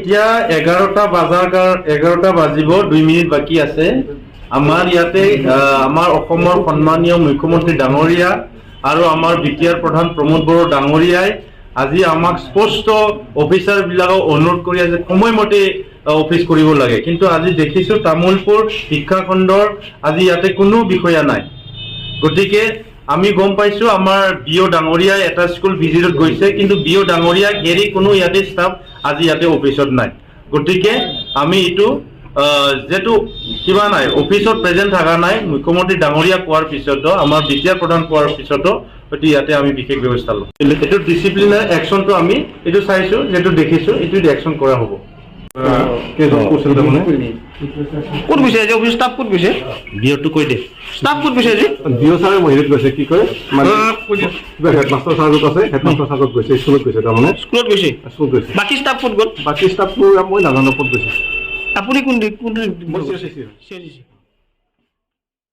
এতিয়া 11টা বাজিব 2 মিনিট বাকী আছে। আমাৰ ইয়াতে আমাৰ অসমৰ সন্মানীয় মুখ্যমন্ত্ৰী ডাঙৰীয়া আৰু আমাৰ বিটিআৰ প্ৰধান প্ৰমোদ বড়ো ডাঙৰীয়াই আজি আমাক স্পষ্ট অফিচাৰ বিলাকক অনুৰোধ কৰি আছে সময়মতে অফিচ কৰিব লাগে। কিন্তু আজি দেখিছো তামুলপুৰ শিক্ষাখণ্ডৰ আজি ইয়াতে কোনো বিষয়া নাই। গতিকে আমি গম পাইছো আমাৰ বিও ডাঙৰীয়াই এটা স্কুল ভিজিটত গৈছে, কিন্তু বিও ডাঙৰীয়াক এৰি কোনো ইয়াতে ষ্টাফ আজি ইয়াতে অফিচত নাই। গতিকে আমি এইটো যেটো কিবা নাই অফিসত প্রেজেন্ট থাকা নাই, মুখ্যমন্ত্রী ডাঙরিয়া কোৱাৰ পিছতো আমাৰ বিটিআৰ প্ৰধান কোৱাৰ পিছতো এটি ইয়াতে আমি বিশেষ ব্যৱস্থা লওঁ। এটো ডিসিপ্লিনাৰি অ্যাকশনটো আমি এটো চাইছো, যেটো দেখিছো এটো অ্যাকশন কৰা হ'ব। কেজন কোশ্চেন মানে কোন গৈছে যে অফিস স্টাফ কোন গৈছে বিওটো কৈ দে স্টাফ কোন গৈছে যে বিও স্যারে মহিলাত গৈছে কি কয় মানে হেডমাস্টার স্যারত আছে, হেডমাস্টার স্যারত গৈছে স্কুলত গৈছে তাৰমানে স্কুলত গৈছে স্কুল গৈছে। বাকি স্টাফ কোন গ'ল বাকি স্টাফটো মই নাজানো ক'ত গৈছে। আপুনি কোন মই CSC